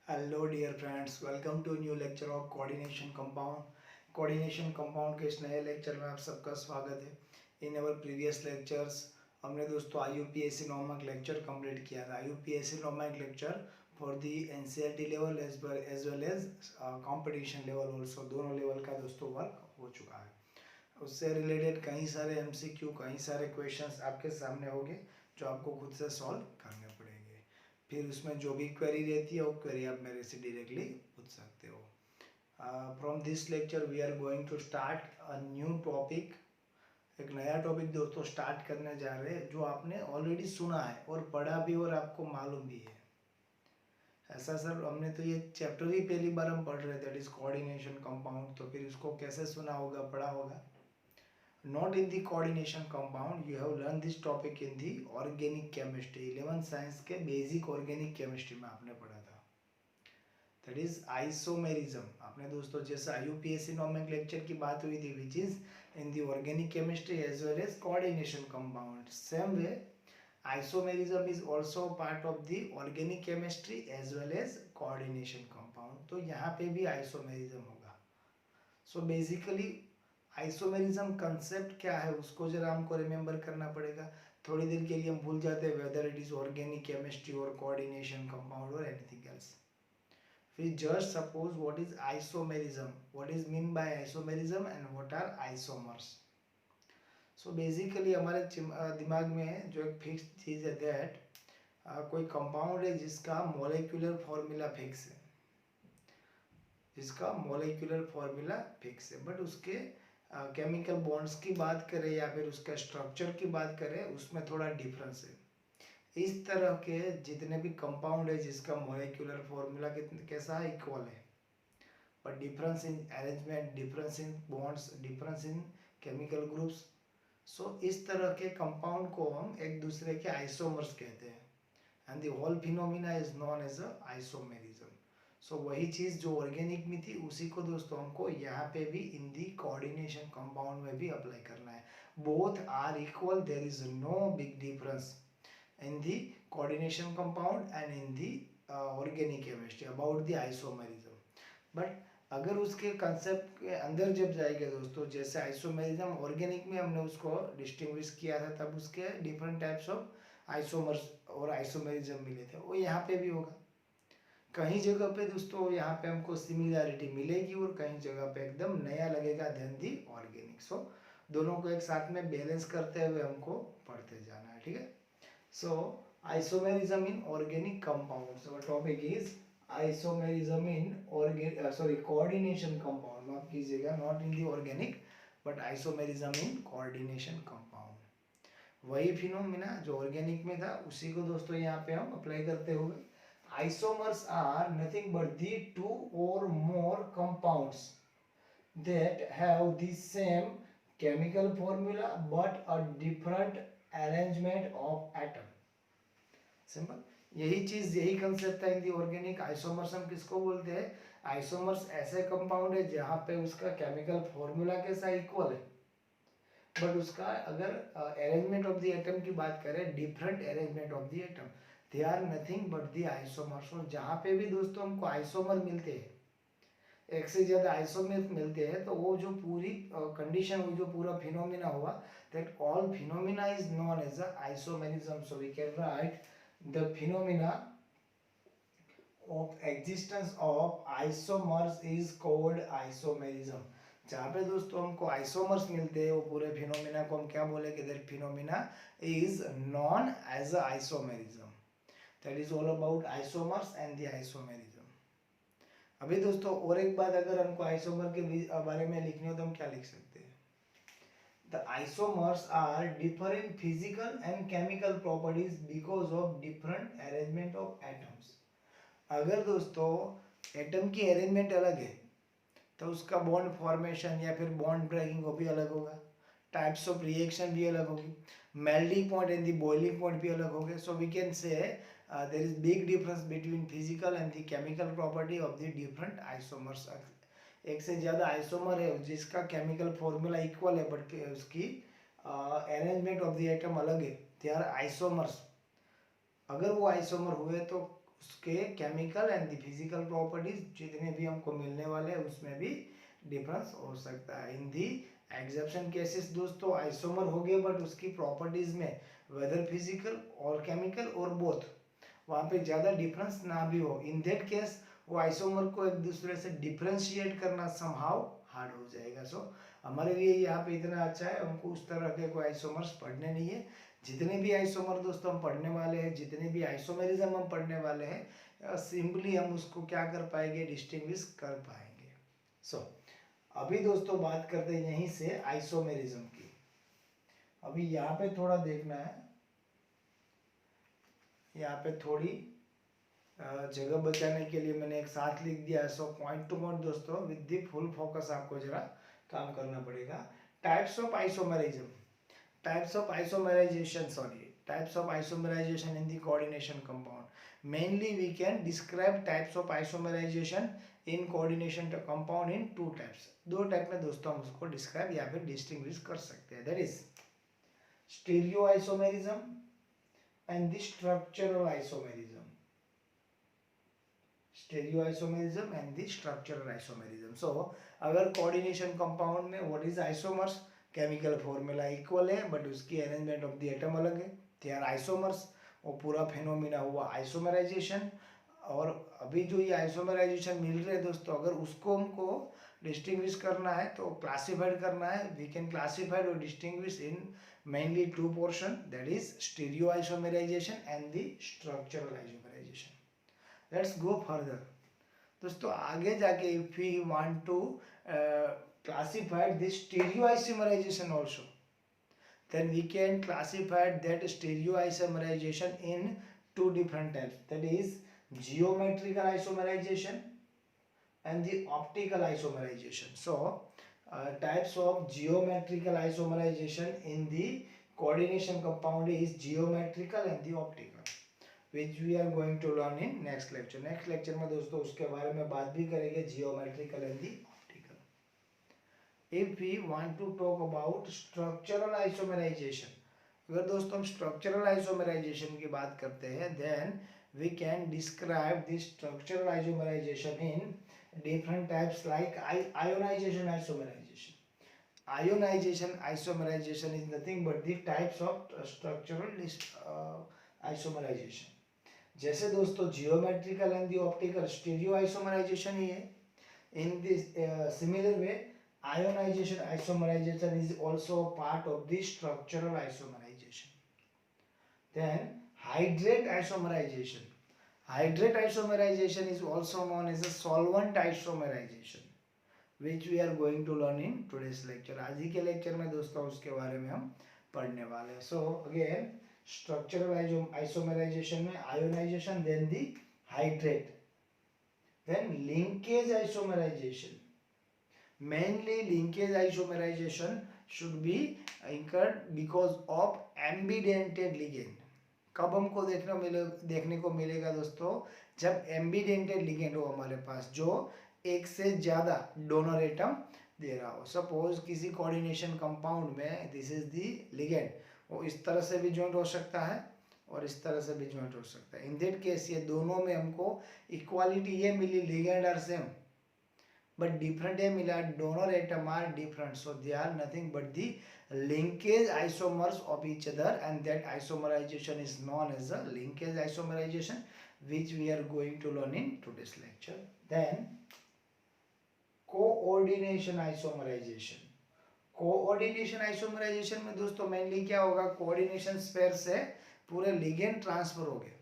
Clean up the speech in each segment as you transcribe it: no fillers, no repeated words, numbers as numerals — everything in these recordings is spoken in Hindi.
Hello dear friends, welcome to new lecture of coordination compound. Coordination compound के इस नए लेक्चर में आप सबका स्वागत है। इन अवर प्रीवियस लेक्चर्स हमने दोस्तों IUPAC नामक लेक्चर कंप्लीट किया था। IUPAC नामक lecture for the NCERT level as well as competition level also, दोनों लेवल का दोस्तों वर्क हो चुका है। उससे रिलेटेड कई सारे MCQ, कई सारे क्वेश्चंस आपके सामने होंगे जो आपको खुद से सॉल्व करने पड़ेंगे। फिर उसमें जो भी क्वेरी रहती है वो क्वेरी आप मेरे से डायरेक्टली पूछ सकते हो। From this lecture we are going to start a new topic. एक नया टॉपिक दोस्तों स्टार्ट करने जा रहे हैं जो आपने ऑलरेडी सुना है और पढ़ा भी और आपको मालूम भी है। ऐसा सर, हमने तो ये चैप्टर ही पहली बार हम पढ़ रहे थे, दैट इज कोऑर्डिनेशन कंपाउंड, तो फिर इसको कैसे सुना होगा, पढ़ा होगा। Not in the coordination compound, you have learned this topic in the organic chemistry, 11th science के बेसिक ऑर्गेनिक केमिस्ट्री में आपने पढ़ा था। That is isomerism. आपने दोस्तों जैसे IUPAC नोमेनक्लेचर की बात हुई थी, which is in the organic chemistry as well as coordination compound, same way isomerism is also part of the organic chemistry as well as coordination compound. तो यहाँ पे भी आइसोमेरिज्म होगा। सो बेसिकली आइसोमेरिज्म कंसेप्ट क्या है उसको जरा हमको रिमेम्बर करना पड़ेगा। थोड़ी देर के लिए हम भूल जाते हैं whether it is organic chemistry और कोऑर्डिनेशन कंपाउंड और एनीथिंग एल्स। फिर just suppose what is isomerism, what is mean by isomerism and what are isomers. So basically हमारे दिमाग में जो एक फिक्स चीज है दैट कोई कंपाउंड है जिसका मॉलिक्यूलर फॉर्मूला फिक्स है, जिसका मॉलिक्यूलर फॉर्मूला फिक्स है, बट उसके केमिकल बॉन्ड्स की बात करें या फिर उसका स्ट्रक्चर की बात करें उसमें थोड़ा डिफरेंस है। इस तरह के जितने भी कंपाउंड है जिसका मॉलिक्यूलर फॉर्मूला कैसा है, इक्वल है, but difference in arrangement, difference in bonds, difference in chemical groups. So इस तरह के कंपाउंड को हम एक दूसरे के आइसोमर्स कहते हैं and the whole phenomena is known as a isomerism. So वही चीज जो ऑर्गेनिक में थी उसी को दोस्तों हमको यहाँ पे भी इन दी कोऑर्डिनेशन कंपाउंड में भी अप्लाई करना है। Both are equal, there is no big difference in the coordination compound and in the organic chemistry about the isomerism. But अगर उसके कंसेप्ट के अंदर जब जाएंगे दोस्तों, जैसे आइसोमेरिज्म ऑर्गेनिक में हमने उसको डिस्टिंग्विश किया था, तब उसके डिफरेंट टाइप्स ऑफ आइसोमर्स और आइसोमेरिज्म मिले थे, वो यहाँ पे भी होगा। कहीं जगह पे दोस्तों यहाँ पे हमको सिमिलैरिटी मिलेगी और कहीं जगह पे एकदम नया लगेगा देन दी ऑर्गेनिक। सो दोनों को एक साथ में बैलेंस करते हुए हमको पढ़ते जाना है, ठीक है। So isomerism in organic compound, so topic is isomerism in coordination compound, माफ कीजिएगा, not in the organic but isomerism in coordination compound. वही फिनोमिना जो ऑर्गेनिक में था उसी को दोस्तों यहाँ पे हम अप्लाई करते हुए, isomers are nothing but the two or more compounds that have the same chemical formula but a different arrangement of atom। Simple, यही चीज, यही कंसेप्ट है इन दी ऑर्गेनिक। आइसोमर्स हम किसको बोलते हैं? आइसोमर्स ऐसे कंपाउंड है जहां पे उसका केमिकल फॉर्मूला कैसा इक्वल है, बट उसका अगर अरेंजमेंट ऑफ द एटम की बात करें, different arrangement of the atom, they are nothing but the isomers. और जहाँ पे भी दोस्तों हमको आइसोमर मिलते हैं, एक से ज्यादा आइसोमर मिलते हैं, तो वो जो पूरी कंडीशन हुई, जो पूरा फिनोमिना हुआ, that all phenomena is known as a isomerism. So we can write the phenomena of existence of isomers is called isomerism. जहाँ पे दोस्तों हमको आइसोमर्स मिलते हैं वो पूरे फिनोमिना को हम क्या बोलेंगे? That phenomena is known as a isomerism. That is all about isomers and the isomerism. अभी दोस्तों और एक बात, अगर हमको आइसोमर के बारे में लिखनी हो तो हम क्या लिख सकते हैं? The isomers are different physical and chemical properties because of different arrangement of atoms. अगर दोस्तों एटम की अरेंजमेंट अलग है तो उसका बॉन्ड फॉर्मेशन या फिर बॉन्ड ब्रेकिंग वो भी अलग होगा, टाइप्स ऑफ रिएक्शन भी अलग होगी, melting point and the boiling point भी अलग होंगे। So we can say there is big difference between physical and the chemical property of the different isomers. एक से ज़्यादा आइसोमर है जिसका केमिकल फॉर्मूला इक्वल है बट उसकी अरेंजमेंट ऑफ द एटम अलग है, दे आर आइसोमर्स। अगर वो आइसोमर हुए तो उसके chemical and the physical properties जितने भी हमको मिलने वाले हैं उसमें भी डिफरेंस हो सकता है। इन दी एक्सेप्शन केसेस दोस्तों आइसोमर हो गए बट उसकी प्रॉपर्टीज में वेदर फिजिकल और केमिकल और बोथ वहाँ पे ज़्यादा डिफरेंस ना भी हो, इन दैट केस वो आइसोमर को एक दूसरे से डिफ्रेंशिएट करना समहाउ हार्ड हो जाएगा। सो हमारे लिए यहाँ पे इतना अच्छा है, हमको उस तरह के कोई आइसोमर्स पढ़ने नहीं है। जितने भी आइसोमर दोस्तों हम पढ़ने वाले हैं, जितने भी आइसोमेरिज्म हम पढ़ने वाले हैं, सिंपली हम उसको क्या कर पाएंगे, डिस्टिंग्विश कर पाएंगे। सो अभी दोस्तों बात करते हैं यहीं से आइसोमेरिज्म की। अभी यहाँ पे थोड़ा देखना है, यहाँ पे थोड़ी जगह बचाने के लिए मैंने एक साथ लिख दिया है। सो पॉइंट टू पॉइंट दोस्तों विद द फुल फोकस आपको जरा काम करना पड़ेगा। Types of isomerism, types of isomerization, types of isomerization in the coordination compound. Mainly we can describe types of isomerization in coordination compound in two types. दो टाइप में दोस्तों हम उसको डिस्क्राइब या फिर डिस्टिंग्विश कर सकते हैं, that is stereoisomerism and the structural isomerism. Stereoisomerism and the structural isomerism. So अगर कोऑर्डिनेशन कंपाउंड में what is isomers, chemical formula equal है बट उसकी अरेंजमेंट ऑफ द एटम अलग है, दे आर आइसोमर्स। वो पूरा फिनोमिना हुआ आइसोमराइजेशन। और अभी जो ये आइसोमराइजेशन मिल रहे हैं दोस्तों, अगर उसको हमको डिस्टिंग्विश करना है तो क्लासिफाइड करना है, वी कैन क्लासिफाइड और distinguish in mainly two portion, that is stereo isomerization and the structural isomerization. Let's go further दोस्तों, आगे जाके if we want to classify this stereoisomerization also, then we can classify that stereoisomerization in two different types, that is geometrical isomerization and the optical isomerization. So types of geometrical isomerization in the coordination compound is geometrical and the optical, which we are going to learn in next lecture. Next lecture में दोस्तों उसके बारे में बात भी करेंगे, geometrical and the optical. If we want to talk about structural isomerization, अगर दोस्तों हम structural isomerization की बात करते हैं, then we can describe this structural isomerization in different types like ionization isomerization. Ionization isomerization is nothing but the types of structural isomerization. जैसे दोस्तों geometrical and the optical stereo isomerization ही है, in this similar way ionization isomerization is also part of the structural isomerization. Then hydrate isomerization. Hydrate isomerization is also known as a solvent isomerization, which we are going to learn in today's lecture. आज ही के लेक्चर में दोस्तों उसके बारे में हम पढ़ने वाले हैं. So again structural isomerization में ionization, then the hydrate, then linkage isomerization. Mainly linkage isomerization should be incurred because of ambidentate ligand. कब हमको देखने को मिलेगा दोस्तों, जब एम्बिडेंटेड लिगेंड हो हमारे पास, जो एक से ज्यादा डोनर एटम दे रहा हो। सपोज किसी कोऑर्डिनेशन कंपाउंड में दिस इज दी लिगेंड, वो इस तरह से भी ज्वाइंट हो सकता है और इस तरह से भी ज्वाइंट हो सकता है। इन दैट केस ये दोनों में हमको इक्वालिटी ये मिली, ligand are same but different amila donor atom are different, so they are nothing but the linkage isomers of each other, and that isomerization is known as a linkage isomerization, which we are going to learn in today's lecture. Then coordination isomerization. Coordination isomerization में दोस्तों मेनली क्या होगा, कोऑर्डिनेशन स्पेयर से पूरे लिगेंड ट्रांसफर हो गए।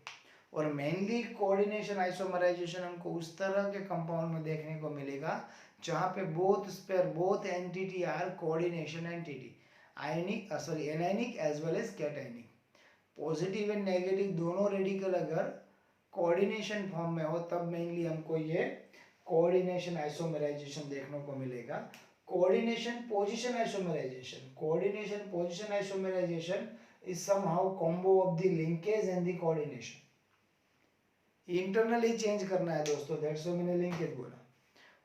और मेनली कोऑर्डिनेशन आइसोमराइजेशन हमको उस तरह के कंपाउंड में देखने को मिलेगा जहां पे both sphere, both entity are coordination entity, ionic anionic as well as cationic. Positive and negative दोनों रेडिकल अगर कोऑर्डिनेशन फॉर्म में हो तब मेनली हमको ये कोऑर्डिनेशन आइसोमराइजेशन देखने को मिलेगा। Coordination position isomerization, coordination position isomerization is somehow combo of the linkage and the coordination. Internally change करना है दोस्तों, दैट्स व्हाई मैंने लिंकेज बोला।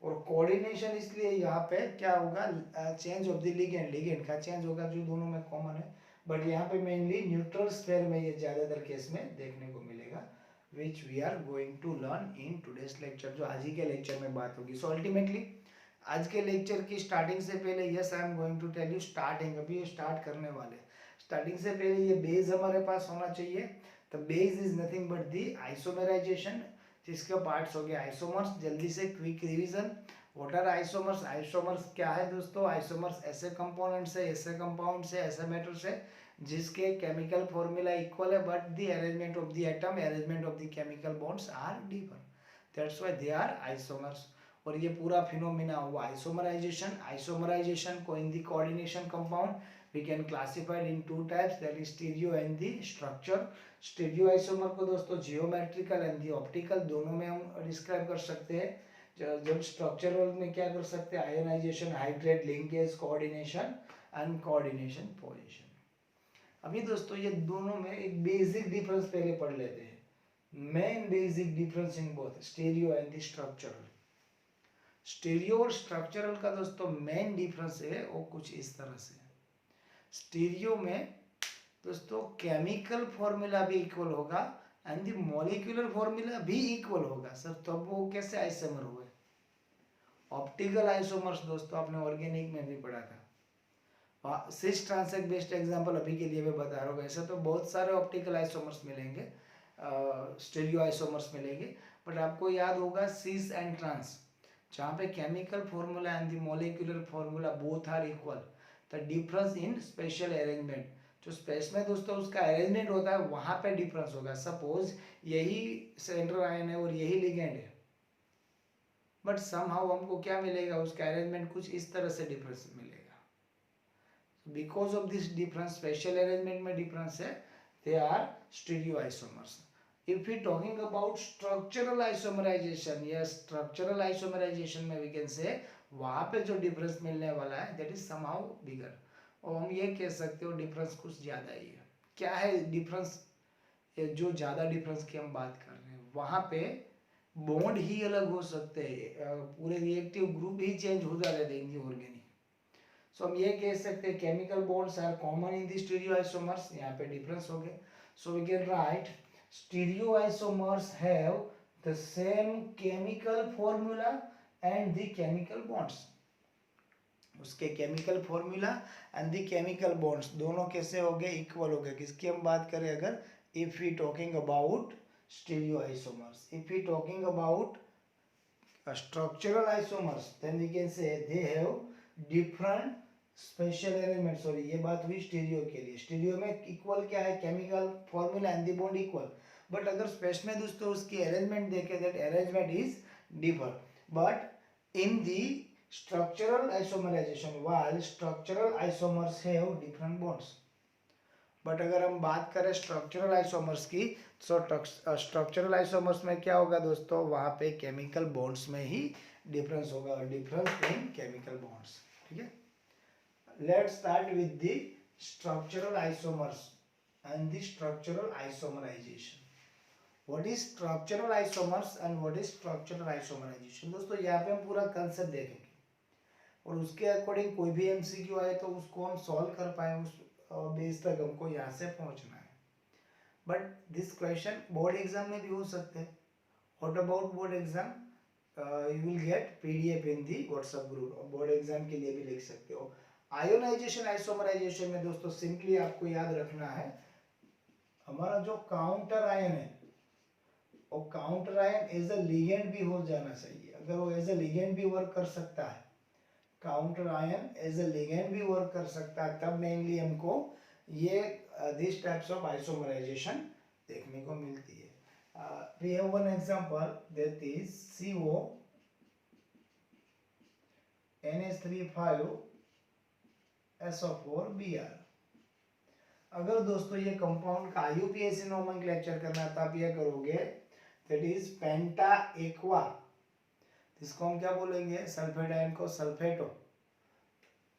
और कोऑर्डिनेशन इसलिए यहाँ पे क्या होगा, change of the ligand, ligand का चेंज होगा जो दोनों में कॉमन है, बट यहाँ पे मेनली न्यूट्रल स्फीयर में ये ज्यादातर केस में देखने को मिलेगा। Which we are going to learn in today's lecture, जो आज ही के लेक्चर में बात होगी। सो अल्टीमेटली आज के लेक्चर की स्टार्टिंग से पहले yes I am going to tell you starting, अभी ये स्टार्ट करने वाले, स्टार्टिंग से पहले ये बेस हमारे पास होना चाहिए। The base is nothing but the isomerization, जिसके पार्ट्स हो गए आइसोमर्स। जल्दी से quick revision, what are isomers? Isomers क्या है दोस्तों? आइसोमर्स ऐसे कंपोनेंट्स है, ऐसे कंपाउंड्स है, ऐसे मेटल्स है जिसके केमिकल फॉर्मूला इक्वल है but the arrangement of the atom, arrangement of the chemical bonds are different, that's why they are isomers. और ये पूरा फिनोमिना हुआ आइसोमराइजेशन। आइसोमराइजेशन को in the coordination compound we can classified in two types, that is stereo and the structure। Stereo isomer को दोस्तों जियोमेट्रिकल एंड दी ऑप्टिकल दोनों में हम डिस्क्राइब कर सकते हैं। जब स्ट्रक्चरल में क्या कर सकते हैं? Ionization, hydrate, linkage, coordination and coordination position. अभी दोस्तों ये दोनों में एक बेसिक डिफरेंस पहले पढ़ लेते हैं। Main basic difference in both stereo and the structural. Stereo और स्ट्रक्चरल का दोस्तों मेन डिफरेंस है वो कुछ इस तरह से। स्टीरियो में दोस्तों केमिकल फॉर्मूला भी इक्वल होगा एंड द मॉलिक्यूलर फॉर्मूला भी इक्वल होगा सर, तब वो कैसे आइसोमर हुए? ऑप्टिकल आइसोमर्स दोस्तों आपने ऑर्गेनिक में भी पढ़ा था। सिस ट्रांसेक्ट बेस्ड एग्जांपल अभी के लिए मैं बता रहा हूँ। ऐसे तो बहुत सारे ऑप्टिकल आइसोमर्स मिलेंगे, स्टीरियो आइसोमर्स मिलेंगे, बट आपको याद होगा सिस एंड ट्रांस, जहाँ पे chemical formula and the molecular formula both are equal. The difference in spatial arrangement, जो स्पेस में दोस्तों उसका अरेंजमेंट होता है वहां पे डिफरेंस होगा। सपोज यही सेंट्रल आयन है और यही लिगेंड है, बट समहाउ हमको क्या मिलेगा? उसका अरेंजमेंट कुछ इस तरह से डिफरेंस मिलेगा। Because of this difference, spatial arrangement में डिफरेंस है, they are stereo isomers. If we talking about structural isomerization, yes, structural isomerization में we can say वहाँ पे जो डिफरेंस मिलने वाला है that is somehow bigger, और हम ये कह सकते हो डिफरेंस कुछ ज़्यादा ही है। क्या है डिफरेंस? जो ज़्यादा डिफरेंस की हम बात कर रहे हैं वहाँ पे बॉन्ड ही अलग हो सकते हैं, पूरे रिएक्टिव ग्रुप ही चेंज हो जाते हैं ऑर्गेनिक। सो हम ये कह सकते हैं chemical bonds are common in the stereo isomers, यहाँ पे डिफरेंस हो गए। So we can write stereoisomers have the same chemical formula and the chemical bonds। उसके chemical formula and the chemical bonds दोनों कैसे हो गए? इक्वल हो गए। किसकी हम बात करें? अगर if we talking about stereoisomers, if we talking about structural isomers, then we can say they have different spatial arrangement. Sorry, ये बात हुई स्टीरियो के लिए। स्टीरियो में इक्वल क्या है? Chemical formula and the bond equal, but अगर स्पेस में दोस्तों उसकी अरेंजमेंट देखे, that arrangement is differ. But in the structural isomerization, while structural isomers have different bonds. But अगर हम बात करें स्ट्रक्चरल आइसोमर्स की, तो स्ट्रक्चरल आइसोमर्स में क्या होगा दोस्तों? वहाँ पे केमिकल बॉन्ड्स में ही डिफरेंस होगा, डिफरेंस इन केमिकल बॉन्ड्स। ठीक है, let's start with the structural isomers and the structural isomerization। what is structural isomers and what is structural isomerization? दोस्तों यहाँ पे हम पूरा कंसेप्ट देखेंगे और उसके अकॉर्डिंग कोई भी एमसीक्यू आए तो उसको हम सॉल्व कर पाए, उस बेस तक हमको यहाँ से पहुँचना है। But this question board exam में भी हो सकते हैं। What about board exam? You will get PDF in the WhatsApp group, board exam के लिए भी लिख सकते हो। आयोनाइजेशन आइसोमराइजेशन में दोस्तों सिंपली आपको याद रखना है, हमारा जो काउंटर आयन है वो काउंटर आयन एज अ लिगेंड भी हो जाना चाहिए। अगर वो एज अ लिगेंड भी वर्क कर सकता है, काउंटर आयन एज अ लिगेंड भी वर्क कर सकता है, तब मेनली हमको ये दिस टाइप्स ऑफ आइसोमराइजेशन देखने को मिलती है। We have one example that is CO NH3 SO4Br। अगर दोस्तों ये कंपाउंड का IUPAC नोमेनक्लेचर करना है तो आप ये करोगे, दैट इज पेंटा एक्वा, इसको हम क्या बोलेंगे? सल्फेट आयन को sulphato,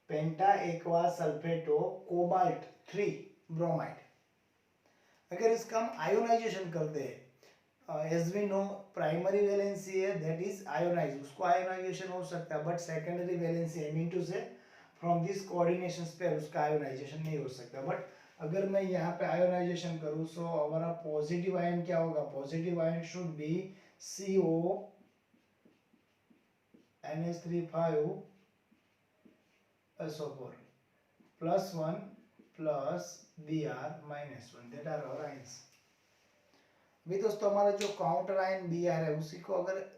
penta aqua sulphato cobalt 3 bromide. अगर इसका हम आयोनाइजेशन करते हैं, as we know primary valency है दैट इज आयोनाइज, उसको आयोनाइजेशन हो सकता है, but secondary valency I mean to say from this coordinations पे उसका आयोनाइजेशन नहीं हो सकता। बट अगर मैं यहाँ पे आयोनाइजेशन करूँ सो हमारा पॉजिटिव आयन क्या होगा, positive ion should be CO NH3 SO4 +1 plus Br -1 that are our ions. भी दोस्तों हमारा जो काउंटर आयन Br है उसी को अगर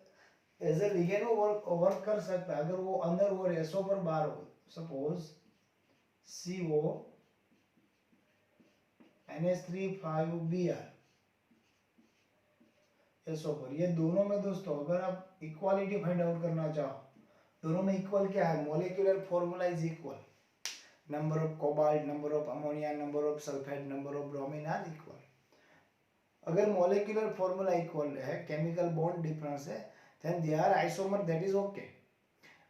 एज ए लिगेंड वर्क कर सकता है, अगर वो अंदर वो SO पर बाहर हो, suppose CO NH3 Br SO4, ये दोनों में दोस्तों अगर आप इक्वालिटी फाइंड आउट करना चाहो, दोनों में इक्वल क्या है, molecular formula is equal, number of cobalt, number of ammonia, number of sulphate, number of bromine are equal. अगर मोलिकुलर फॉर्मूला इक्वल है, केमिकल बॉन्ड डिफरेंस है, then they are isomer, that is okay.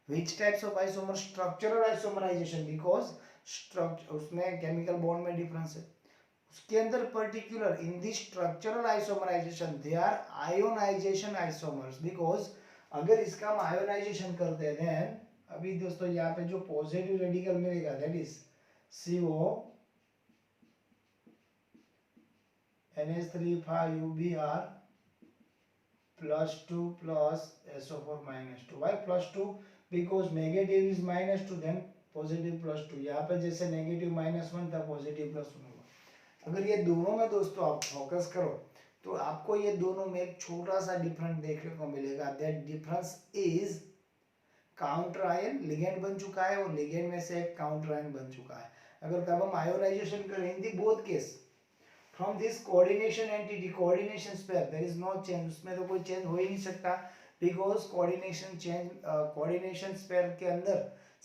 Which types of isomer? Structural isomerization, because structure उसमें केमिकल बॉन्ड में डिफरेंस है, उसके अंदर particular in the structural isomerization they are ionization isomers, because अगर इसका हम आयोनाइजेशन करते हैं देन अभी दोस्तों यहाँ पे जो पॉजिटिव रेडिकल मिलेगा that is CO NH3 +2 plus SO4 -2. Why +2? Because negative is -2 then positive +2. यहाँ पे जैसे नेगेटिव -1 था पॉजिटिव +1 होगा। अगर ये दोनों में दोस्तों आप फोकस करो तो आपको ये दोनों में एक छोटा सा डिफरेंस देखने को मिलेगा, that difference is counter ion, ligand बन चुका है और लिगेंड में से एक काउंटर आयन बन चुका है। अगर तब हम आयोनाइजेशन करें in the both case from this coordination entity, coordination pair, there is no change, उसमें तो कोई चेंज हो ही नहीं सकता, because coordination pair के अंदर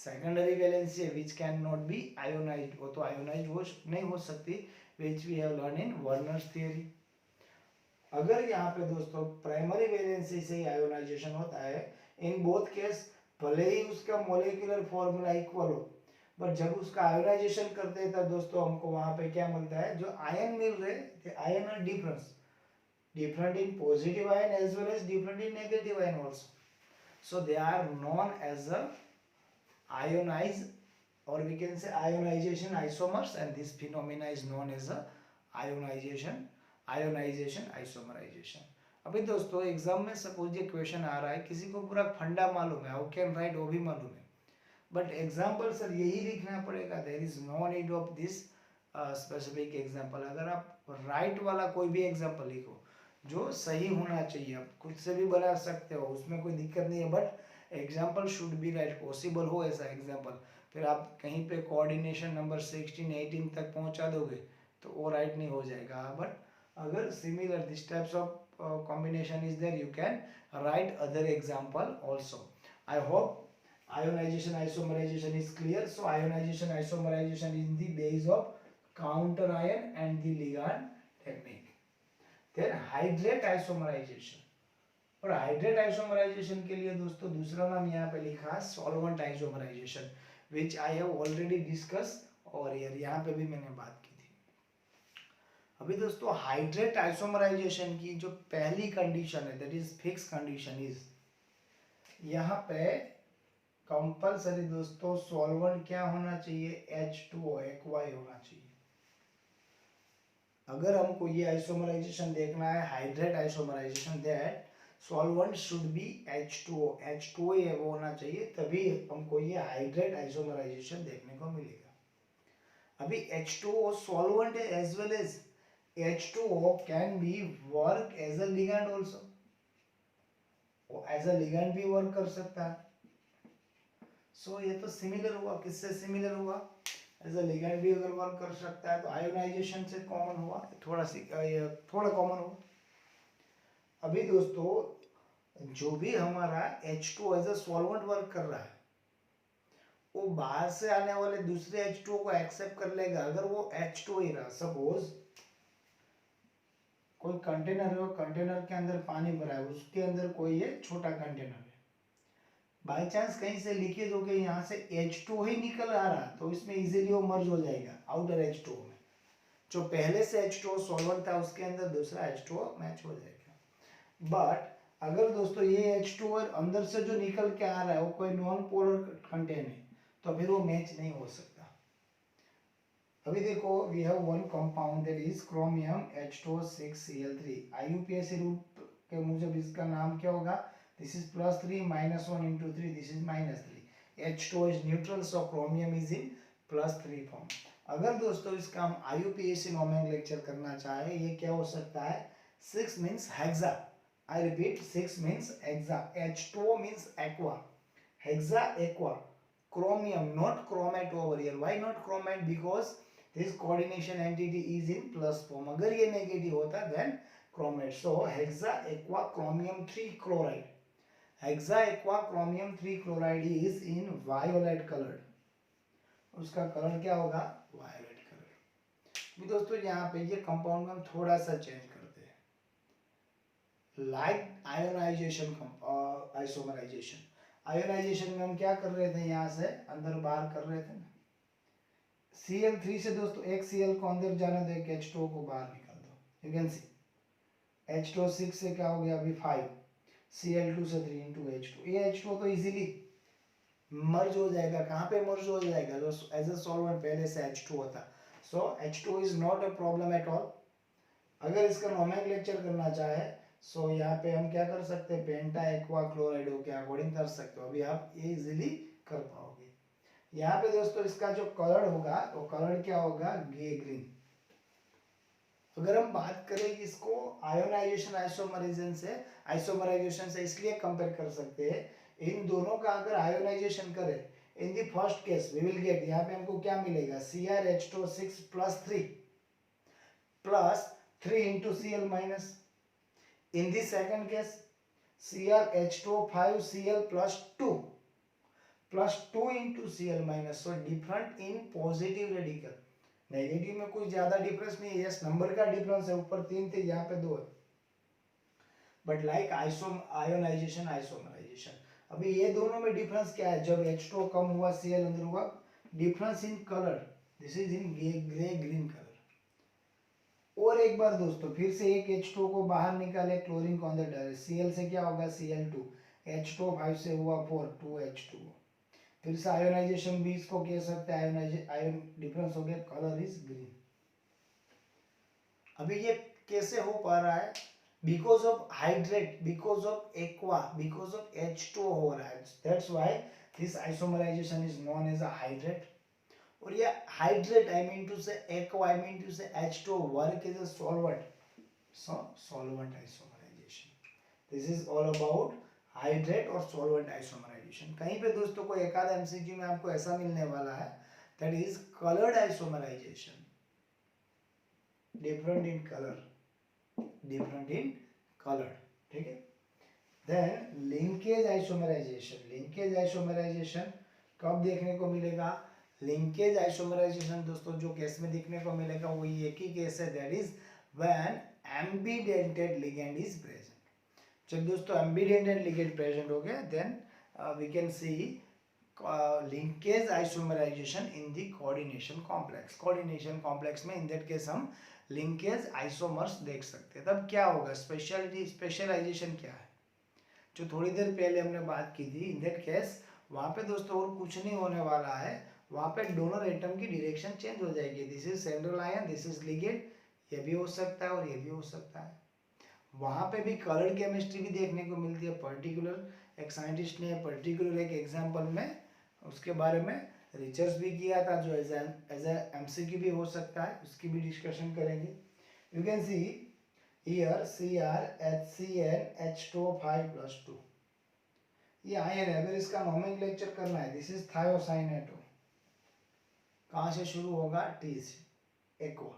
secondary valency है which cannot be ionized, वो तो ionized हो नहीं हो सकती, which we have learned in Werner's theory। अगर यहाँ पे दोस्तों प्राइमरी वैलेंसी से ही आयोनाइजेशन होता है इन बोथ केस, भले ही उसका मोलिकुलर फॉर्मूला इक्वल हो, बट जब उसका आयोनाइजेशन करते हैं तब दोस्तों हमको वहां पे क्या मिलता है, जो आयन मिल रहे ion are different in positive ion as well as different in negative ion also, so they are known as a ionize और we can say ionization isomers, and this phenomena is known as a ionization isomerization. अभी दोस्तों एग्जाम में सपोज ये क्वेश्चन आ रहा है, किसी को पूरा फंडा मालूम है, हाउ कैन राइट वो भी मालूम है, बट एग्जाम्पल सर यही लिखना पड़ेगा, there is no need of this specific example. अगर आप राइट वाला कोई भी एग्जाम्पल लिखो जो सही होना चाहिए, आप खुद से भी बना सकते हो, उसमें कोई दिक्कत नहीं है, but example should be right, possible हो ऐसा एग्जाम्पल। फिर आप कहीं पे कोऑर्डिनेशन नंबर 16-18 तक पहुंचा दोगे तो वो राइट नहीं हो जाएगा, बट अगर similar this types of combination is there, you can write other example also. I hope ionization isomerization is clear. So ionization isomerization is the base of counter ion and the ligand technique. Then hydrate isomerization, और हाइड्रेट आइसोमराइजेशन के लिए दोस्तों दूसरा नाम यहाँ पे लिखा है solvent isomerization, which I have already discuss, और यहाँ पे भी मैंने बात की थी। अभी दोस्तों हाइड्रेट आइसोमराइजेशन की जो पहली कंडीशन है that is fix condition is, यहाँ पे कंपलसरी दोस्तों सॉल्वेंट क्या होना चाहिए, H2O एक्वाई होना चाहिए। अगर हमको ये आइसोमराइजेशन देखना है hydrate isomerization, that solvent should be H2O ये वो होना चाहिए, तभी हमको ये हाइड्रेट आइसोमराइजेशन देखने को मिलेगा। अभी H2O सॉल्वेंट है as well as H2O can be work as a ligand also, as a ligand भी वर्क कर सकता है। सो ये तो सिमिलर हुआ, किससे सिमिलर हुआ, एज अ लिगैंड भी अगर वर्क कर सकता है तो आयोनाइजेशन से कॉमन हुआ, थोड़ा कॉमन हुआ। अभी दोस्तों जो भी हमारा H2O as a solvent work कर रहा है वो बाहर से आने वाले दूसरे H2O को एक्सेप्ट कर लेगा, अगर वो H2O ही रहा। सपोज कोई कंटेनर है, कंटेनर के अंदर पानी भरा है, उसके अंदर कोई ये छोटा कंटेनर है, बाई चांस कहीं से लीकेज होकर यहाँ से H2O ही निकल आ रहा तो इसमें इजीली वो मर्ज हो जाएगा आउटर H2O में, जो पहले से H2O सॉल्वेंट था उसके अंदर दूसरा H2O मैच हो जाएगा। बट अगर दोस्तों ये H2O अंदर से जो निकल के आ रहा है वो कोई नॉन पोलर कंटेन है तो फिर वो मैच नहीं हो सकता। अभी देखो we have one compound that is chromium H2O6Cl3। IUPAC rule के मुजब इसका नाम क्या होगा? This is +3 -1 into 3, this is -3। H2O is neutral, so chromium is in +3 form. अगर दोस्तों इसका हम IUPAC नोमेनक्लेचर करना चाहे, ये क्या हो सकता है? 6 means hexa, I repeat 6 means hexa, H2O means aqua, hexa aqua, chromium, not chromate over here. Why not chromate? Because this coordination entity is in plus form. अगर ये negative होता then chromate. So hexa aqua chromium 3 chloride. Hexa aqua chromium 3 chloride is in violet colored. उसका कलर क्या होगा? violet color. भी दोस्तों यहाँ पे ये कंपाउंड में हम थोड़ा सा चेंज करते हैं, लाइट आयोनाइजेशन, आइसोमराइजेशन। आयोनाइजेशन में हम क्या कर रहे थे? यहाँ से अंदर बाहर कर रहे थे ना। Cl3 से दोस्तों एक Cl को अंदर जाने दो, एक H2O को बाहर निकाल दो। यू कैन सी H2O6 से क्या हो गया? अभी 5, Cl2 से 3 into H2। ये H2O तो इजीली मर्ज हो जाएगा। कहाँ पे मर्ज हो जाएगा? जो एज ए सॉल्वेंट पहले से H2O था। सो H2O is not a problem at all. अगर इसका नोमेनक्लेचर करना चाहे सो यहाँ पे हम क्या कर सकते हैं? पेंटा एक्वा क्लोराइड हो के अकॉर्डिंग कर सकते हो। अभी आप ये इजीली कर पाओगे। यहाँ पे दोस्तों इसका जो कलर होगा वो कलर क्या होगा? गे ग्रीन। अगर हम बात करें कि इसको आयोनाइजेशन आइसोमराइजेशन से इसलिए कंपेयर कर सकते हैं, इन दोनों का अगर आयोनाइजेशन करें, in the first case we will get, यहाँ पे हमको क्या मिलेगा? CrH2O6 +3 plus 3 into Cl minus. In the second case, CrH2O5Cl plus 2 into Cl minus. So different in positive radical. Negative में कोई ज्यादा डिफरेंस नहीं है, यस नंबर का डिफरेंस है, ऊपर 3 थे यहाँ पे 2 है। बट लाइक आयोनाइजेशन आइसोमराइजेशन, अभी ये दोनों में डिफरेंस क्या है? जब H2O कम हुआ Cl अंदर हुआ, difference in colour, this is in grey green colour. और एक बार दोस्तों फिर से एक H2O को बाहर निकाले, क्लोरीन को अंदर डाले, Cl से क्या होगा? Cl2, H2O5 से हुआ 4, 2H2O। फिर से आयोनाइजेशन भी इसको कह सकते हैं, आयन डिफरेंस हो गया, कलर इज ग्रीन। अभी ये कैसे हो पा रहा है? Because of hydrate, because of aqua, because of H2O हो रहा है। That's why this isomerization is known as a hydrate. और ये hydrate, I mean to say aqua, I mean to say H2O work as a solvent, so solvent isomerization. This is all about hydrate और सॉल्वेंट आइसोमराइजेशन। कहीं पे दोस्तों को एक आध एमसीक्यू में आपको ऐसा मिलने वाला है, that is coloured isomerization, different in colour, different in colour, ठीक है। Then linkage isomerization, linkage isomerization कब देखने को मिलेगा? लिंकेज आइसोमराइजेशन दोस्तों जो केस में देखने को मिलेगा वो एक ही केस है, that is when ambidentate ligand is present. जब दोस्तों एम्बिडेंटेड लिगेंड प्रेजेंट हो गया, then we can see linkage isomerization in the coordination complex. Coordination complex में इन दैट केस हम लिंकेज आइसोमर्स देख सकते हैं। तब क्या होगा? स्पेशलिटी, स्पेशलाइजेशन क्या है जो थोड़ी देर पहले हमने बात की थी, इन दैट केस वहां पे दोस्तों और कुछ नहीं होने वाला है, वहां पे डोनर एटम की डायरेक्शन चेंज हो जाएगी। This is central ion, this is ligand, ये भी हो सकता है और ये भी हो सकता है। वहां पे भी कलर केमिस्ट्री भी देखने को मिलती है। पर्टिकुलर एक साइंटिस्ट ने पर्टिकुलर एक एग्जांपल में उसके बारे में रिसर्च भी किया था, जो एज ए एमसीक्यू भी हो सकता है, उसकी भी डिस्कशन करेंगे। You can see here CrHCnH2O5+2, ये आयन है। अगर इसका नोमेनक्लेचर करना है, दिस इज थायोसाइनेटो, कहाँ से शुरू होगा? T से, aqua.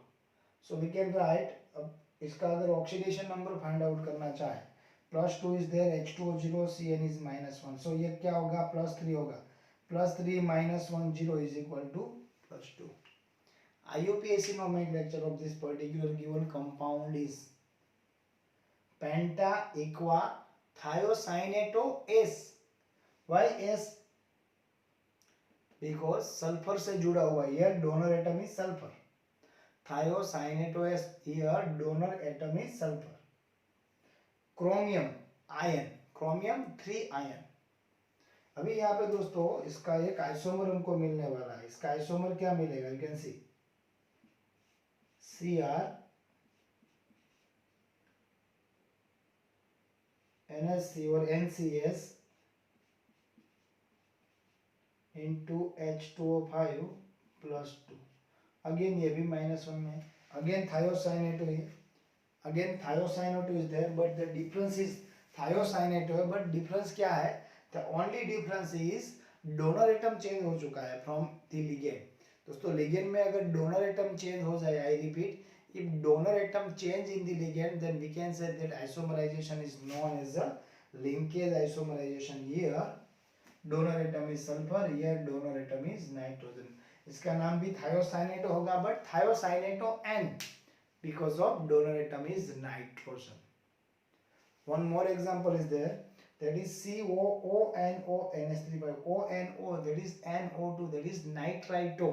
So we can write, अब इसका अगर ऑक्सीडेशन नंबर फाइंड आउट करना चाहे, +2 is there, H2O0, Cn is -1, सो ये क्या होगा? +3 होगा, +3 -1 0 is equal to +2। IUPAC nomenclature of this particular given compound is penta aqua thiocyaneto S. Why S? Because sulfur से जुड़ा हुआ, here donor atom is sulfur, thiocyaneto S, here donor atom is sulfur. Chromium ion, chromium 3 ion। अभी यहाँ पे दोस्तों इसका एक आइसोमर हमको मिलने वाला है। इसका आइसोमर क्या मिलेगा? You can C Cr NHC और NCS into H2O5 plus 2. Again ये भी -1 में. अगेन thiocyanate है. Again thiocyanate is there, but the difference is thiocyanate है, but difference क्या है? The only difference is donor atom change हो चुका है from the ligand. दोस्तों ligand में अगर donor atom change हो जाए, I repeat, if donor atom change in the ligand, then we can say that isomerization is known as a linkage isomerization. Here donor atom is sulfur, here donor atom is nitrogen. इसका नाम भी thiocyanate होगा, but thiocyanate N because of donor atom is nitrogen. One more example is there, that is COONO NH3 ONO, that is NO2, that is nitrito.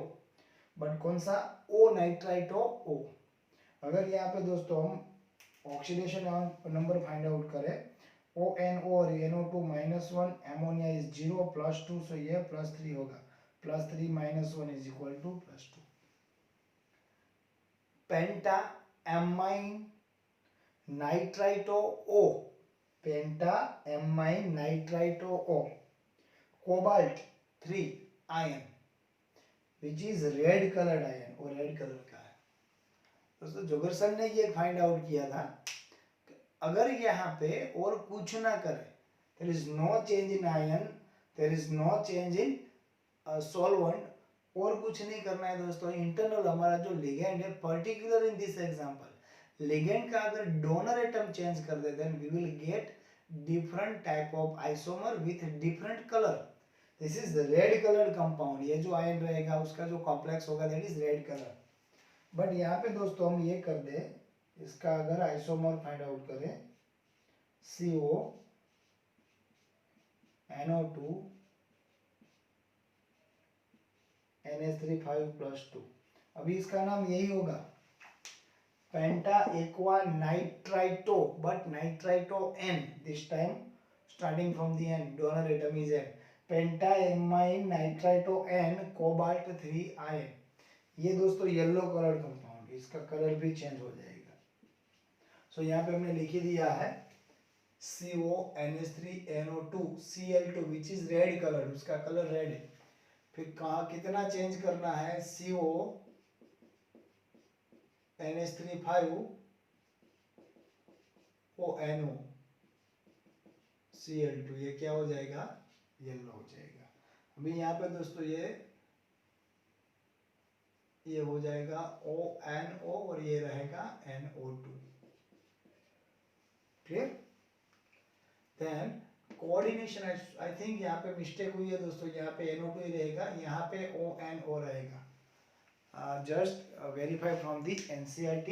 But कौन सा? O nitrito O. अगर यहाँ पे दोस्तों हम ऑक्सीडेशन नंबर फाइंड आउट करें, ONO और NO2 -1, अमोनिया इज 0 +2, सो ये +3 होगा. +3 -1 is equal to +2. Penta amine nitrito O, penta amine nitrito O, cobalt 3 ion which is red colored ion, और रेड कलर का है. दोस्तों जोगरसन ने ये फाइंड आउट किया था, अगर यहाँ पे और कुछ ना करे, there is no change in ion, there is no change in solvent, और कुछ नहीं करना है दोस्तों. इंटरनल हमारा जो लिगेंड है, particular in this example ligand का अगर डोनर एटम चेंज कर दे, then we will get different type of isomer with different colour. This is the red coloured compound. ये जो आयन रहेगा उसका जो कॉम्प्लेक्स होगा that is red colour. But यहाँ पे दोस्तों हम ये कर दे, इसका अगर आइसोमर फाइंड आउट करें, CO NO2 NH3 5+2. अभी इसका नाम यही होगा penta aqua nitrito, but nitrito N this time starting from the N, donor atom is N. Penta amine nitrito N cobalt 3 ion. ये दोस्तों येलो कलर्ड कंपाउंड, इसका कलर भी चेंज हो जाएगा. सो यहाँ पे हमने लिख दिया है CO NH3NO2 Cl2 which is red colour, उसका कलर रेड है. फिर कहाँ कितना चेंज करना है? CO NH3 5 ONO Cl2, ये क्या हो जाएगा? येलो हो जाएगा. अभी यहाँ पे दोस्तों ये हो जाएगा ONO और ये रहेगा NO2. Clear? Then coordination, I think यहाँ पे मिस्टेक हुई है दोस्तों, यहाँ पे NO2 ही रहेगा, यहाँ पे ONO रहेगा. Just verify from the NCERT,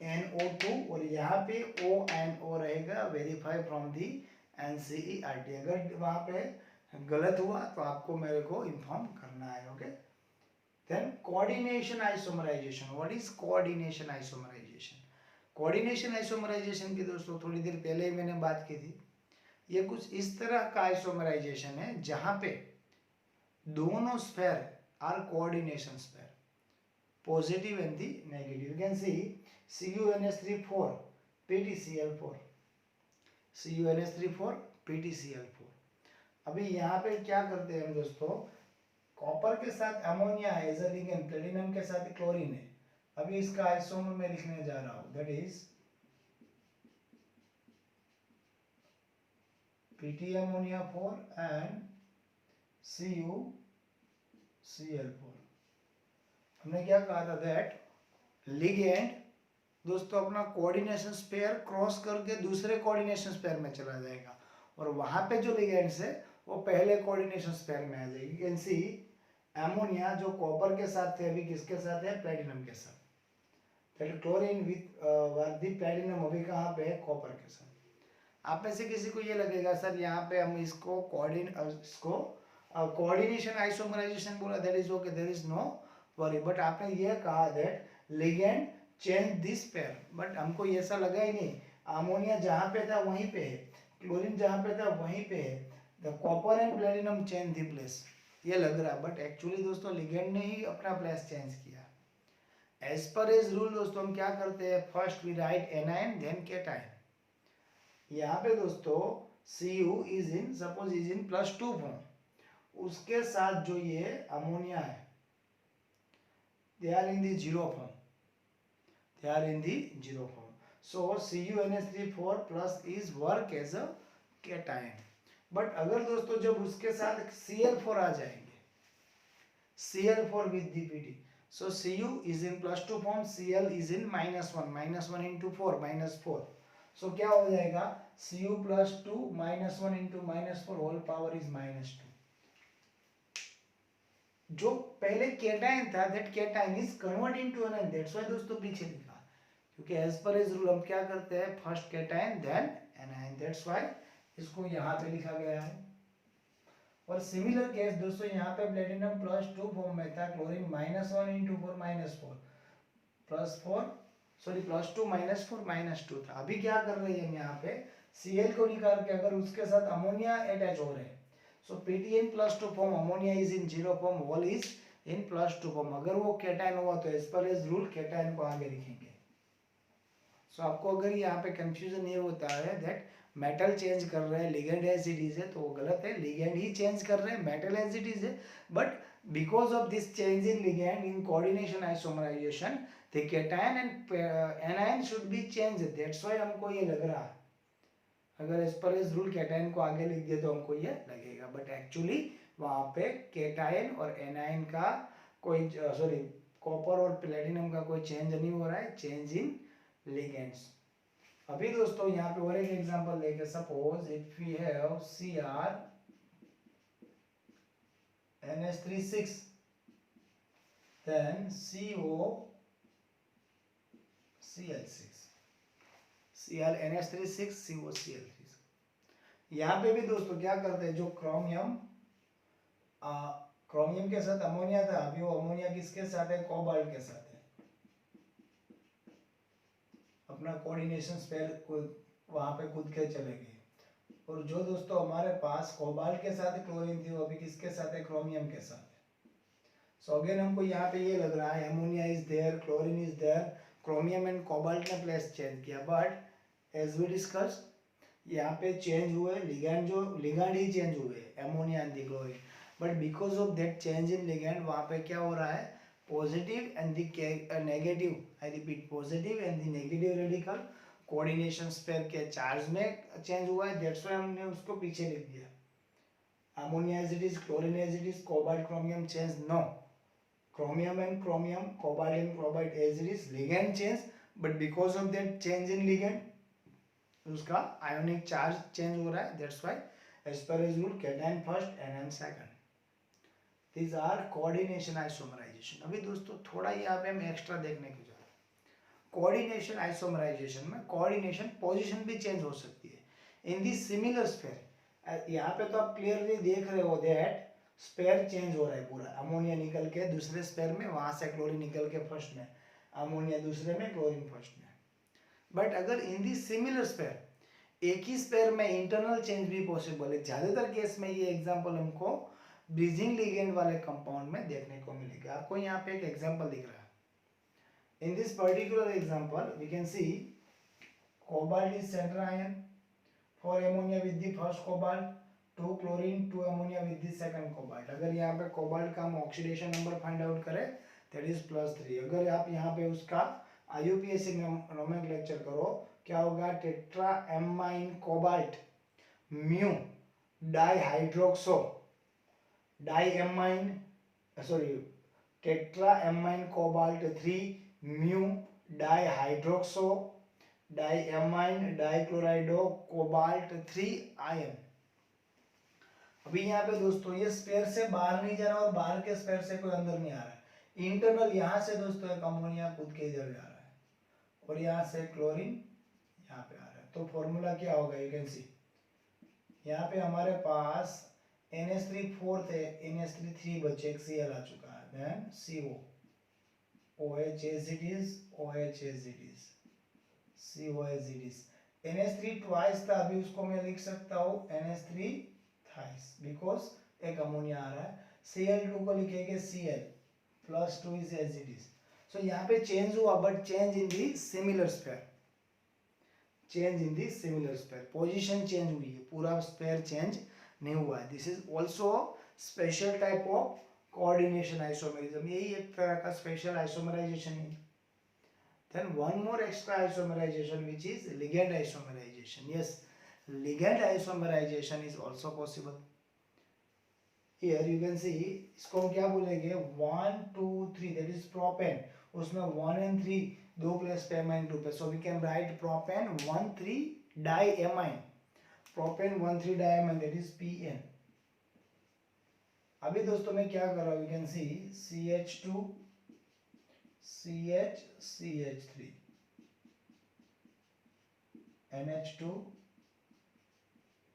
NO2 और यहाँ पे ONO रहेगा, वेरीफाई फ्रॉम दी NCERT. अगर वहाँ पे गलत हुआ तो आपको मेरे को इन्फॉर्म करना है. Okay. Then coordination isomerization. What is coordination isomerization? Coordination isomerization की दोस्तों थोड़ी देर पहले ही मैंने बात की थी. ये कुछ इस तरह का आइसोमराइजेशन है जहां पे दोनों sphere are coordination sphere, positive and the negative. You can see CuNH3 PtCl4, CuNH3 PtCl4. अभी यहाँ पे क्या करते हैं हम दोस्तों, कॉपर के साथ अमोनिया है एज अ लिगेंड, प्लेटिनम के साथ क्लोरीन है. अभी इसका आइसोमर मैं लिखने जा रहा हूँ, that is Pt ammonia 4 and CuCl4. हमने क्या कहा था, दैट लिगेंड दोस्तों अपना कोऑर्डिनेशन स्पेयर क्रॉस करके दूसरे कोऑर्डिनेशन स्पेयर में चला जाएगा, और वहां पे जो लिगेंड्स है वो पहले कोऑर्डिनेशन स्पेयर में आ जाएगी. यू कैन सी अमोनिया जो कॉपर के साथ थे, अभी किसके साथ है? प्लेटिनम के साथ. क्लोरीन विथ दी प्लेटिनम अभी कहाँ पे है? कॉपर के साथ. आप में से किसी को ये लगेगा सर यहाँ पे हम इसको कोऑर्डिनेशन आइसोमराइजेशन बोला, that is okay, there is no worry. But आपने ये कहा that ligand change this pair, but हमको ऐसा लगा ही नहीं. अमोनिया जहाँ पे था वहीं पे है, क्लोरीन जहाँ पे था वहीं पे है, the copper and platinum change the place, ये लग रहा है. बट एक्चुअली दोस्तों लिगेंड ने ही अपना प्लेस चेंज किया. एज पर एज रूल दोस्तों हम क्या करते हैं, first we write anion then cation. यहाँ पे दोस्तों Cu is in, suppose is in +2 form, उसके साथ जो ये अमोनिया है they are in the zero form, they are in the zero form. So CuNH3 4 plus is work as a cation. But अगर दोस्तों जब उसके साथ Cl4 आ जाएंगे, Cl4 with dPd, so Cu is in +2 form, Cl is in -1 into 4 -4, so क्या हो जाएगा, Cu +2 -1 into -4 whole power is -2। जो पहले केटायन था that cation is convert into anion, that's why दोस्तों पीछे लिखा, क्योंकि एज पर एज रूल हम क्या करते हैं, first cation then anion, that's why इसको यहाँ पे लिखा गया है। और सिमिलर केस दोस्तों यहाँ पे प्लेटिनम +2 फॉर्म में था, क्लोरीन -1 into 4 -4 +4 सॉरी +2 -4 -2 था। अभी क्या कर रहे हैं हम यहाँ पे, Cl को निकाल के अगर उसके साथ अमोनिया अटैच हो रहे हैं, सो PTN +2 form, ammonia is in zero form, wall is in +2 form, अगर वो केटायन हुआ तो as per as rule cation को आगे लिखेंगे। सो आपको अगर यहाँ पे कंफ्यूजन ये होता है दैट मेटल चेंज कर रहे हैं, लिगेंड एज इट इज है, तो वो गलत है, लिगेंड ही चेंज कर रहे हैं, मेटल एज इट इज है, but because of this change in ligand in coordination isomerization the cation and anion should be change, that's why हमको ये लग रहा है, अगर as per as rule cation को आगे लिख दिया तो हमको ये लगेगा, बट एक्चुअली वहां पे केटायन और एनायन का कोई सॉरी कॉपर और प्लेटिनम का कोई चेंज नहीं हो रहा है, चेंज इन लिगेंड्स। अभी दोस्तों यहाँ पे और एक एग्जांपल लेके, suppose if we have Cr NH3 then CO Cl6, Cr NH3 CO Cl3। यहाँ पे भी दोस्तों क्या करते हैं, जो क्रोमियम के साथ अमोनिया था, अभी वो अमोनिया किसके साथ है, कोबाल्ट के साथ है, अपना कोऑर्डिनेशन स्पेयर वहां पे कूद के चले गए। और जो दोस्तों हमारे पास कोबाल्ट के साथ क्लोरीन थी, वो अभी किसके साथ है, क्रोमियम के साथ है। सो अगेन हमको यहाँ पे ये लग रहा है ammonia is there, chlorine is there, chromium and cobalt ने प्लेस चेंज किया, बट एज वी डिस्कस यहाँ पे चेंज हुए लिगैंड, जो लिगैंड ही चेंज हुए ammonia and the chlorine, but because of that change in ligand वहाँ पे क्या हो रहा है, positive and the negative, I repeat positive and the negative radical coordination sphere के चार्ज में चेंज हुआ है, दैट्स व्हाई हमने उसको पीछे लिख दिया, ammonia as it is, chlorine as it is, cobalt chromium change, no, chromium and chromium, cobalt and cobalt as it is, ligand change, but because of that change in ligand उसका ionic charge change हो रहा है, that's why as per as rule cation first anion second, these are coordination isomerization। अभी दोस्तों थोड़ा यहाँ पे हम एक्स्ट्रा देखने की जरूरत है, कोऑर्डिनेशन आइसोमराइजेशन में कोऑर्डिनेशन पोजीशन भी चेंज हो सकती है इन दी सिमिलर स्फीयर। यहाँ पे तो आप क्लियरली देख रहे हो दैट स्पेयर चेंज हो रहा है पूरा, अमोनिया निकल के दूसरे स्पेयर में, वहां से क्लोरीन निकल के फर्स्ट में, अमोनिया दूसरे में, क्लोरीन फर्स्ट में। बट अगर इन दी सिमिलर स्पेयर एक ही स्पेयर में इंटरनल चेंज भी पॉसिबल है, ज्यादातर केस में ये एग्जांपल हमको ब्रीजिंग लिगेंड वाले कंपाउंड में देखने को मिलेगा। आपको यहाँ पे एक एग्जांपल दिख रहा है, in this particular example we can see cobalt is centre ion, 4 ammonia with the first cobalt, 2 chlorine 2 ammonia with the second cobalt. अगर यहाँ पे कोबाल्ट का हम ऑक्सीडेशन नंबर फाइंड आउट करें दैट इज +3। अगर आप यहाँ पे उसका IUPAC नोमेनक्लेचर करो, क्या होगा, tetra amine cobalt mu dihydroxo diamine sorry tetra amine cobalt 3 mu dihydroxo diamine dichlorido cobalt 3 ion. अभी यहाँ पे दोस्तों ये स्पेयर से बाहर नहीं जा रहा और बाहर के स्पेयर से कोई अंदर नहीं आ रहा है, इंटरनल यहाँ से दोस्तों एक अमोनिया कूद के इधर जा रहा है और यहाँ से क्लोरीन यहाँ पे आ रहा है। तो फॉर्मूला क्या होगा, यू कैन सी यहाँ पे हमारे पास NH3 4 थे, NH3 3 बचे, एक Cl आ चुका है, then CO OH as it is, OH as it is, CO as it is, NH3 twice था, अभी उसको मैं लिख सकता हूँ NH3 thrice बिकॉज एक अमोनिया आ रहा है, Cl2 को लिखेंगे Cl +2 is as it is, सो यहाँ पे चेंज हुआ but change in the similar sphere, change in the similar sphere, position change हुई है, पूरा स्पेयर चेंज नहीं हुआ है। This is also special type of coordination isomerism, यही एक तरह का स्पेशल आइसोमराइजेशन है। Then one more extra isomerization which is ligand isomerization. Yes, ligand isomerization is also possible. Here you can see इसको हम क्या बोलेंगे 1 2 3 that is propane, उसमें 1 and 3 दो प्लस पे amine ग्रुप है, so we can write propane 1 3 diamine, propane 1 3 diamine, that is PN. अभी दोस्तों मैं क्या कर रहा हूँ, you can see CH2 CH CH3 NH2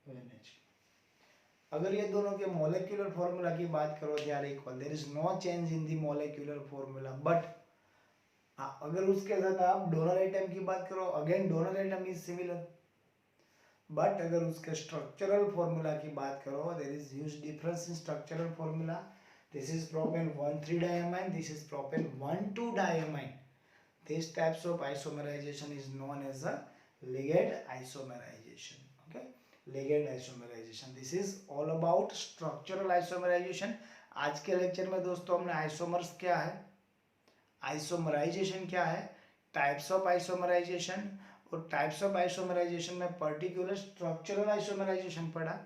NH2। अगर ये दोनों के मोलेक्युलर फॉर्मूला की बात करो they are equal, there is no change in the molecular formula, but अगर उसके साथ आप डोनर एटम की बात करो, again donor atom is similar, but अगर उसके स्ट्रक्चरल फॉर्मूला की बात करो there is huge difference in structural formula. This is propane 1 3 diamine, this is propane 1 2 diamine. These types of isomerization is known as a ligand isomerization. Okay, ligand isomerization. This is all about structural isomerization. आज के लेक्चर में दोस्तों हमने आइसोमर्स क्या है, आइसोमराइजेशन क्या है, टाइप्स ऑफ आइसोमराइजेशन, और टाइप्स ऑफ आइसोमराइजेशन में पर्टिकुलर स्ट्रक्चरल आइसोमराइजेशन पढ़ा,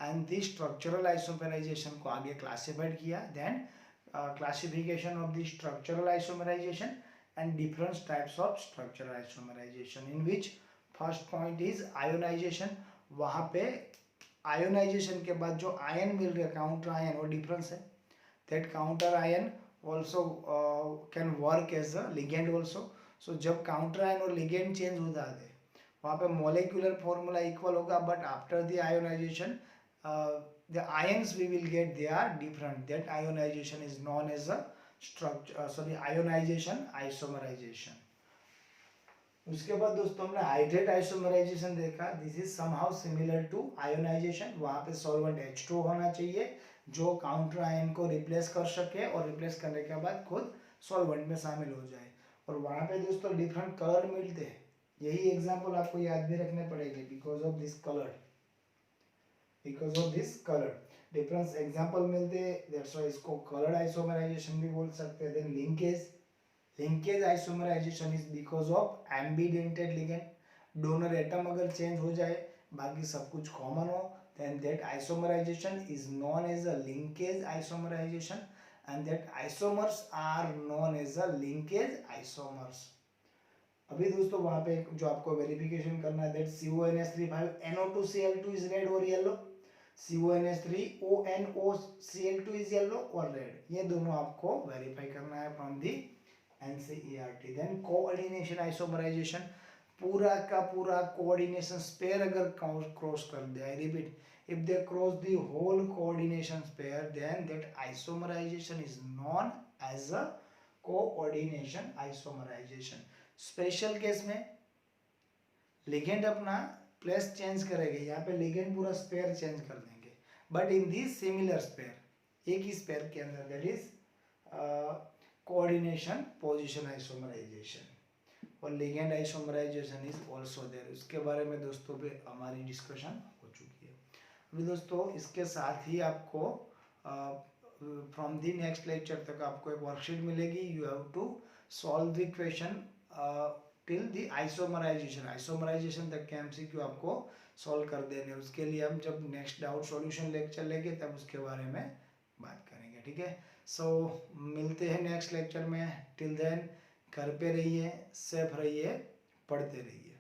एंड दिस स्ट्रक्चरल आइसोमराइजेशन को आगे क्लासिफाइड किया, then classification of the structural isomerization and different types of structural isomerization, in which first point is ionization. वहाँ पे आयोनाइजेशन के बाद जो आयन मिल रहा है काउंटर आयन, वो डिफरेंस है, that counter ion also can work as a ligand also. So जब काउंटर आयन और लिगेंड चेंज हो जाते हैं वहाँ पे मोलेक्युलर फॉर्मूला इक्वल होगा, but after the ionization the ions we will get they are different, that ionization is known as a structure ionization isomerization। उसके बाद दोस्तों हमने हाइड्रेट आइसोमराइजेशन देखा, this is somehow similar to ionization. वहाँ पे सॉल्वेंट H2 होना चाहिए जो काउंटर आयन को रिप्लेस कर सके और रिप्लेस करने के बाद खुद सॉल्वेंट में शामिल हो जाए, और वहाँ पे दोस्तों डिफरेंट कलर मिलते हैं, यही एग्जाम्पल आपको याद भी रखने पड़ेंगे, because of this colour, because of this color difference example मिलते हैं, दैट्स व्हाई इसको कलर्ड आइसोमराइजेशन भी बोल सकते हैं। Then linkage isomerization is because of ambidentate ligand, donor atom अगर चेंज हो जाए बाकी सब कुछ कॉमन हो, then that isomerization is known as a linkage isomerization, and that isomers are known as a linkage isomers. अभी दोस्तों वहां पे जो आपको वेरिफिकेशन करना है, that CONH3 NO2Cl2 is red और yellow, CONH3 ONOCl2 is yellow और रेड, ये दोनों आपको वेरीफाई करना है from the NCERT। Then coordination isomerization, पूरा का पूरा कोऑर्डिनेशन स्पेयर अगर क्रॉस कर दे, I repeat, if they cross the whole coordination pair then that isomerization is known as a coordination isomerization। Special case में लिगेंड अपना प्लेस चेंज करेंगे, यहाँ पे लिगेंड पूरा स्पेयर चेंज कर देंगे, but in the similar sphere, एक ही स्पेयर के अंदर, that is coordination position isomerization, और ligand isomerization is also there. उसके बारे में दोस्तों पे हमारी डिस्कशन हो चुकी है। अभी दोस्तों इसके साथ ही आपको फ्रॉम दी नेक्स्ट लेक्चर तक आपको एक वर्कशीट मिलेगी, you have to solve the question till the isomerization तक के MCQ आपको सॉल्व कर देने। उसके लिए हम जब नेक्स्ट डाउट सॉल्यूशन लेक्चर लेंगे तब उसके बारे में बात करेंगे, ठीक है। सो मिलते हैं नेक्स्ट लेक्चर में, टिल देन घर पे रहिए, सेफ रहिए, पढ़ते रहिए।